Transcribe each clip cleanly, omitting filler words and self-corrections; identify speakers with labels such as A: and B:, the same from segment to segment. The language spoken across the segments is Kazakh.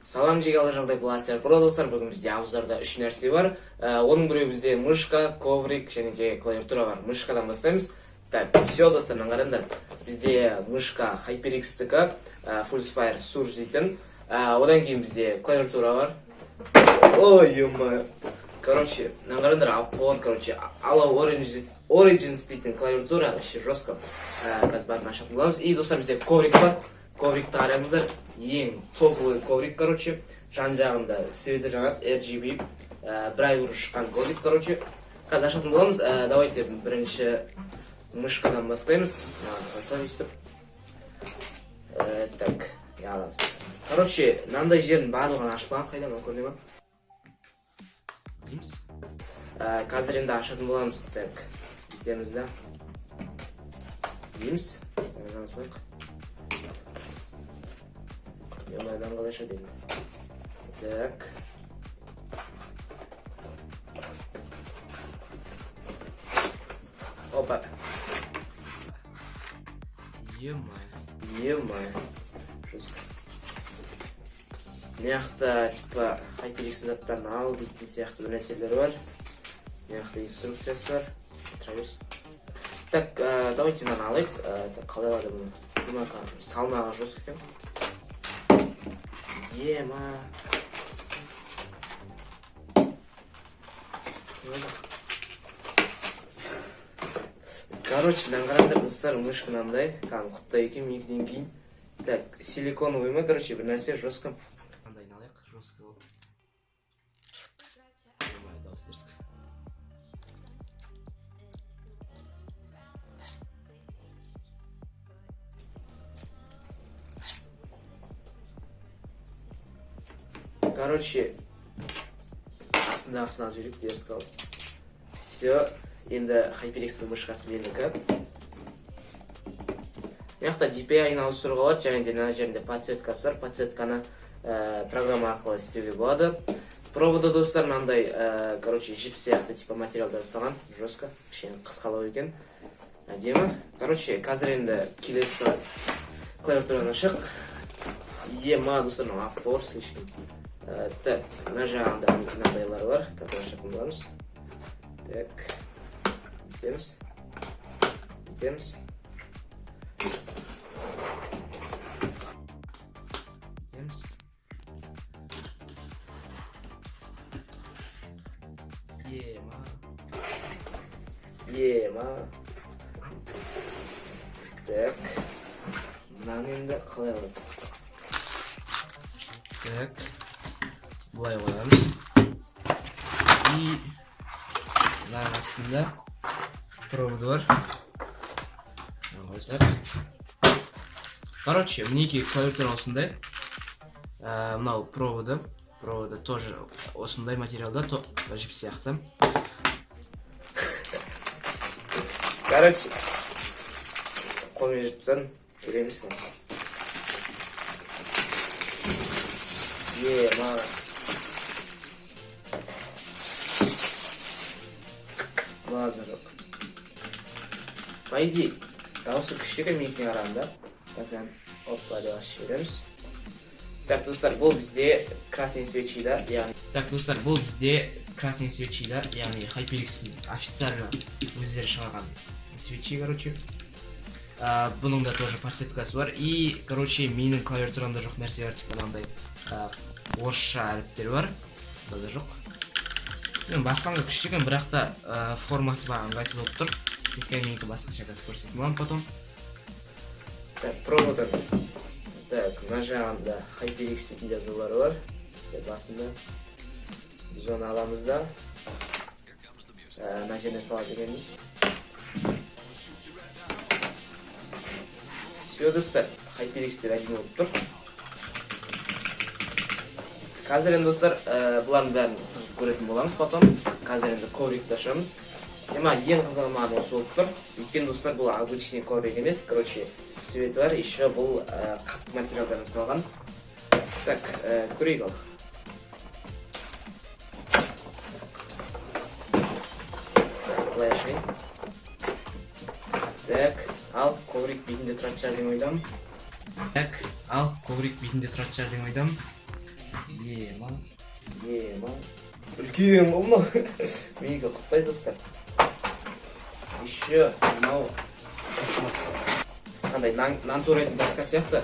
A: Салам жегалы жағдай бластер про достар, бүгін бізде обзорда 3 нәрсе бар. Оның біреу бізде мышка, коврик және де клавиатура бар. Мышкадан бастаймыз. Так, все достар, қараңдар. Бізде мышка HyperX-тікі, Fullfire Surge дейтін. Одан кейін бізде клавиатура бар. Ой, ё-моё. Короче, қараңдар, Apple, короче, Allo Origins дейтін клавиатура, вообще жестко. Қазір барын ашатын боламыз. И достар, бізде коврик бар. Коврикті қараңыздар. Ең топовый коврик, короче. Жан-жағында светі жанады, RGB. Бір ай бұрын шыққан коврик, короче. Қазір ашатын боламыз. Давайте бірінші мышкадан бастаймыз. Так, ялас. Короче, мынандай жердің барлығын ашылған, қайдан көріне ма? Дейміз. Қазір енді ашатын боламыз. Так, етеміз да. Дейміз. Жаңасылайық. Емайдан қалайша деймін. Так. Опа. Емай. Жестко. Мыняқта, типа, HyperX заттарын ал дейтін сияқты бір нәрселер бар. Мыняқта инструкциясы бар. Траверс. Так, давайте мынаны алайық. Қалай алады бұны? Бұны салмағы жестко екен. Ема. Короче, қараңдар достар, мышка мынандай. Құттай екен екіден кейін. Так, силиконовый ма, короче, бір нәрсе жестко. Мынандай алайық, жестко болып. Дауыс дерсік. Короче, астындағысын алып жүрек деріс қалып. Все, енді HyperX мышқасы менікі. Мыняқта DPI-ны ауыстыруға болады, және де мына жерінде подсветкасы бар. Подсветканы программа арқылы істеуге болады. Провода достар мынандай, короче, жіп сияқты типа материалдар жасалған, жестко, кішкене қысқалау екен. Әдемі. Короче, қазір енді келесі клавиатураны ашық. Ема достар, аппор слишком. Так, мына жағында мынандайлар бар, қазір ашатын боламыз. Так, етеміз. Ема. Так, мынаны енді қалай алады? Так, бұлай қоямыз. И мынаның астында проводы бар. Короче, мінекей клавиатура осындай. Мынау проводы тоже осындай материалда, жіп сияқты. Короче, қолмен жүріп тұрсаң, көреміз. Ема. Лазер жоқ. По идее, дауысы күштігі менікіне қарағанда. Так, опа, деп ашып жібереміз. Так, достар, бұл бізде красный свечида, яғни HyperX официально өздері шығарған свечи, короче. Бұның да тоже подсветкасы бар. И, короче, менің клавиатурамда жоқ нәрсе бар, типа мынандай орысша әріптер бар. Бұда жоқ. Басқанға күштіген, бірақ та формасы бар, ыңғайсыз болып тұр. Өйткені менікі басқаша қазір көрсетіп боламын потом. Так, проводы. Так, мына жағында HyperX дейтін жазулары бар. Басында біз оны аламыз да. Мына жеріне сала береміз. Все, достар, HyperX деп әдемі болып тұр. Қазір енді достар, бұлардың бәрін көретін боламыз потом. Қазір енді коврикті ашамыз. Ең қызығы маған осы болып тұр. Өйткені достар, бұл обычный коврик емес. Короче, свет бар, еще бұл қатты материалдардан жасалған. Так, көрейік ал. Бұлай ашайын. Так, ал коврик бетінде тұратын шығар деген ойдамын.
B: ема
A: үлкен ғой мынау. Менікі құттай достар. Еще мынау андай нан турайтын доска сияқты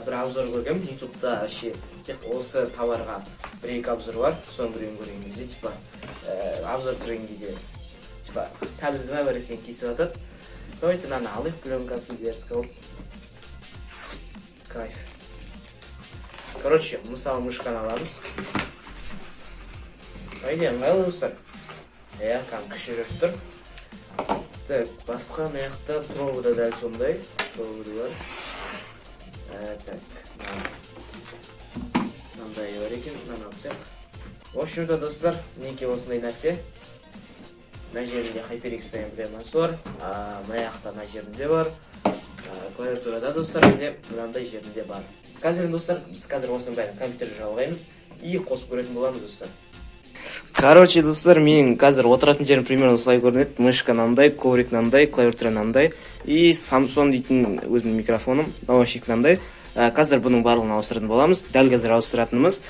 A: бір обзор көргем ютубта. Вообще тек осы товарға бір-екі обзор бар. Соның біреуін көрген кезде типа обзор түсірген кезде типа сәбізді ма бәресен кесіп атады. Давайте наны алайық, пленкасын дерзко. Кайф. Короче, мысалы мышканы аламыз. Айде, ыңғайлы достар. Кәм кішірек тұр. Так, басқа маяқта провода дәл сондай. Проводы бар. Так, мынандай бар екен, мынаны алсақ. В общем-то, достар, мінекей осындай нәрсе. Мына жерінде HyperX деген эмблемасы бар. Маяқта мына жерінде бар. Клавиатурада достар бізде мынандай жерінде бар. Қазір достар, біз қазір осының бәрін компьютерді жалғаймыз и қосып көретін боламыз достар. Короче, достар, менің қазір отыратын жерім примерно осылай көрінеді. Мышка мынандай, коврик мынандай, клавиатура мынандай и Samsung дейтін өзімнің микрофоным, наушник мынандай. Қазір бұның барлығын ауыстыратын боламыз. Дәл қазір ауыстыратынымыз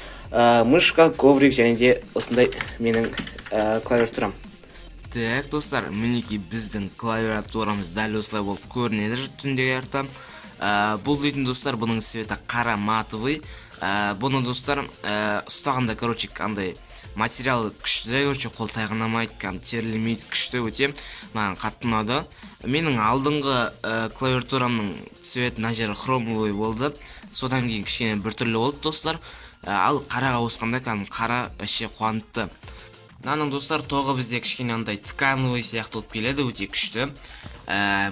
A: мышка, коврик және де осындай менің клавиатурам. Так, достар, мінекей біздің клавиатурамыз дәл осылай болып көрінеді түндегі арта. Бұл дейтін достар, бұның цветі қара матовый. Бұны достар ұстағанда, короче, андай материалы күшті, короче, қол тайғанамайды, терлемейді, күшті өте. Маған қатты ұнады. Менің алдыңғы клавиатурамның цветі мына жері хромовый болды. Содан кейін кішкене біртүрлі болды достар. Ал қараға ауысқанда қара вообще қуантты. Мынаның достар тоғы бізде кішкене андай ткановый сияқты болып келеді, өте күшті.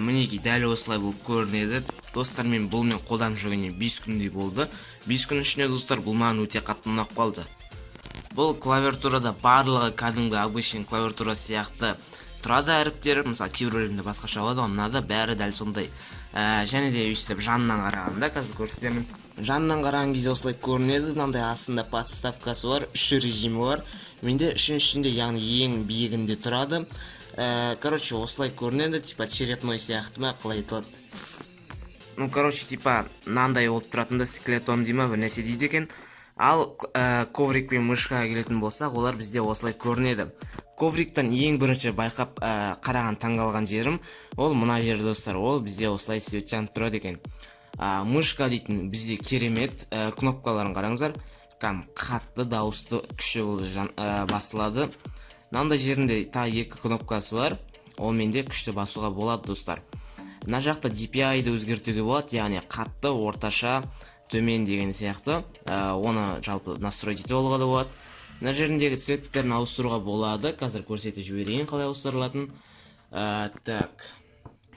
A: Мінекей дәл осылай болып көрінеді. Достар, мен бұлмен қолданып жүргенде 5 күндей болды. 5 күн ішінде достар бұл маған өте қатты ұнап қалды. Бұл клавиатурада барлығы кәдімгі обычный клавиатура сияқты тұрады әріптері. Мысалы кейбіреулерінде басқаша болады, онда бәрі дәл сондай. Және де өйстіп жанынан қарағанда қазір көрсетемін. Жанынан қараған кезде осылай көрінеді. Мынандай астында подставкасы бар, 3 режимі бар. Менде үшіншісінде, яғни ең биігінде тұрады. Короче, осылай көрінеді, типа черепной сияқты ма, қалай айтылады. Ну, короче, типа мынандай болып тұратында скелетон дейма бір нәрсе дейді екен. Ал коврик пен мышкаға келетін болсақ, олар бізде осылай көрінеді. Ковриктан ең бірінші байқап қараған таңғалған жерім, ол мына жер достар, ол бізде осылай свет жанып тұрады екен. Мышка дейтін бізде керемет, кнопкаларын қараңыздар, қатты дауысты күшті басылады. Мынандай жерінде та 2 кнопкасы бар, ол менде күшті басуға болады достар. Мына жақта DPI-ді өзгертуге болады, яғни қатты, орташа, төмен деген сияқты. Оны жалпы настрой етуге болады. Мына жеріндегі цветтерін ауыстыруға болады. Қазір көрсетіп жіберейін қалай ауыстырылатын. Так,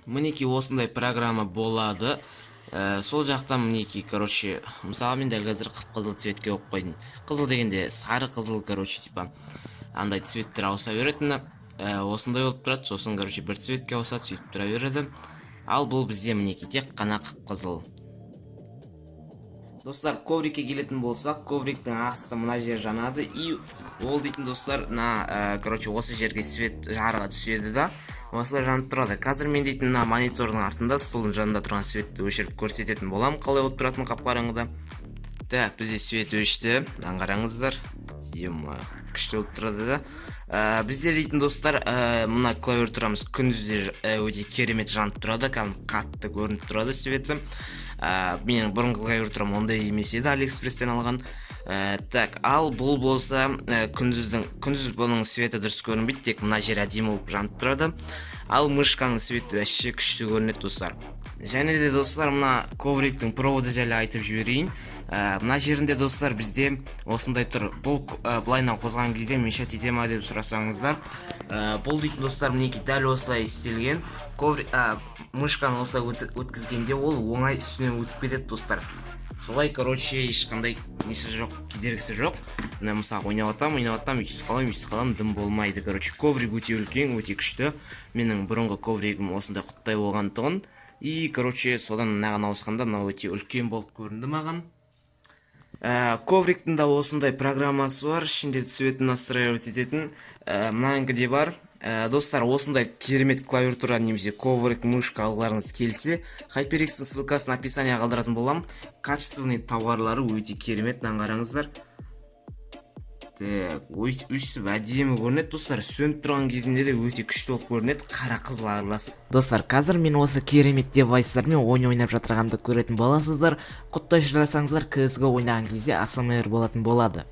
A: мінекей осындай программа болады. Сол жақтан мінекей, короче, мысалы мен дәл қазір қызыл цветке оқып қойдым. Қызыл дегенде сары қызыл, короче, типа андай цветтер ауыса беретіні. Осындай болып тұрады, сосын, короче, бір цветке ауысады, сөйтіп тұра береді. Ал бұл бізде мінекей тек қана қызыл. Достар, коврикке келетін болсақ, ковриктің астында мына жер жанады и ол дейтін достар, короче, осы жерге свет жарыға түседі да, осылай жанып тұрады. Қазір мен дейтін монитордың артында столдың жанында тұрған светті өшіріп көрсететін болам, қалай болып тұратын қап-қараңғыда. Так, бізде свет өшті, қараңыздар. Күшті болып тұрады да. Бізде дейтін достар, мына клавиатурамыз күндізде өте керемет жанып тұрады, қатты көрініп тұрады светі. Менің бұрынғы клавиатурам ондай емес еді, Алиэкспресстен алған. Так, ал бұл болса күндіз бұның светі дұрыс көрінбейді, тек мына жер әдемі болып жанып тұрады. Ал мышканың светі әші күшті көрінеді достар. Және де достар, мына ковриктің проводы жайлы айтып жіберейін. Мына жерінде достар бізде осындай тұр. Бұл былайынан қозған кезде мешат ете ма деп сұрасаңыздар. Бұл дейтін достар, мінекей дәл осылай істелген. Мышканы осылай өткізгенде ол оңай үстінен өтіп кетеді достар. Солай, короче, ешқандай несі жоқ, кедергісі жоқ. Мысалы ойнап атам, үйсіз қалам, дым болмайды. Короче, коврик өте үлкен, өте күшті. Менің бұрынғы ковригім осындай құттай болғандығын. И, короче, содан мынаған ауысқанда мынау өте үлкен болып көрінді маған. Ковриктің да осындай программасы бар, ішінде цветін настраивать ететін. Мынанкіде бар. Достар, осындай керемет клавиатура немесе коврик, мышка алғыларыңыз келсе, HyperX-ің ссылкасын описание қалдыратын болам. Качественный товарлары өте керемет, қараңыздар.
B: Так, өйстіп әдемі көрінеді достар. Сөніп тұрған кезінде де өте күшті болып көрінеді. Қара қызыл араласып.
A: Достар, қазір мен осы керемет девайстармен ойнап жатырғанды көретін боласыздар. Құттай шырасаңыздар, CS:GO ойнаған кезде ASMR болатын болады.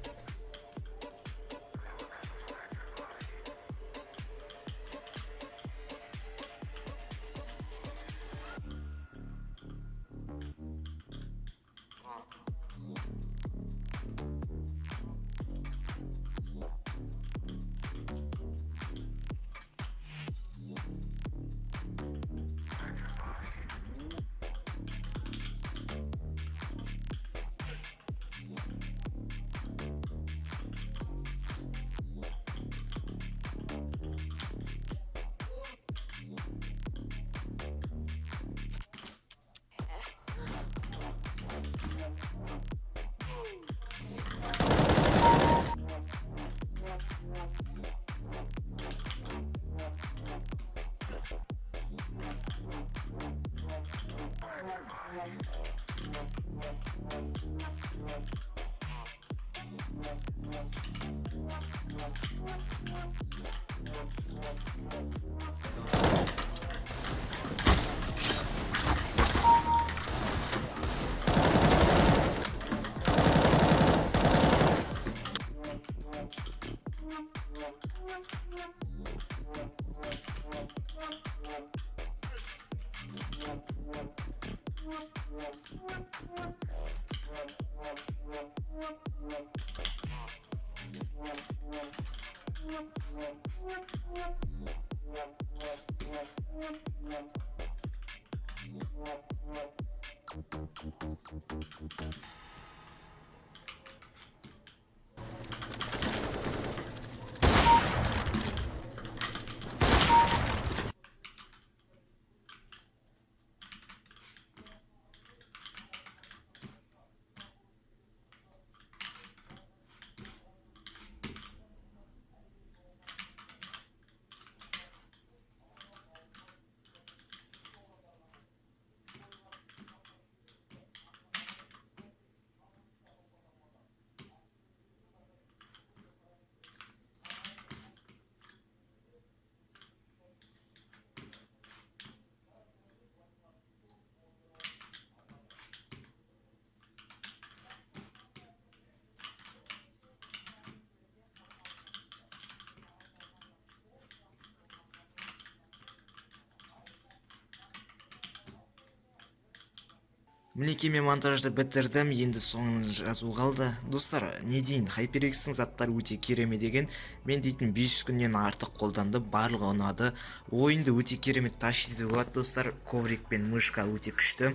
B: Мінекей мен монтажды бітірдім, енді соңын жазу қалды. Достар, не дейін, HyperX'ің заттары өте керемет деген. Мен дейтін 5 күннен артық қолданды, барлығы ұнады. Ойынды өте керемет тащиді болады достар. Коврик пен мышка өте күшті.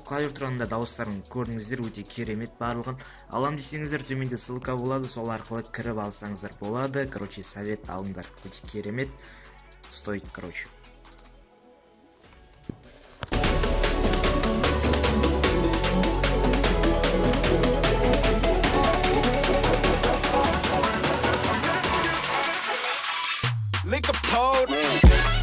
B: Клавиатурада дауыстарын көрдіңіздер, өте керемет барлығын. Алам десеңіздер, төменде ссылка болады, сол арқылы кіріп алсаңыздар болады. Короче, совет алыңдар, өте керемет. Стоит, короче.
C: Lick a pole.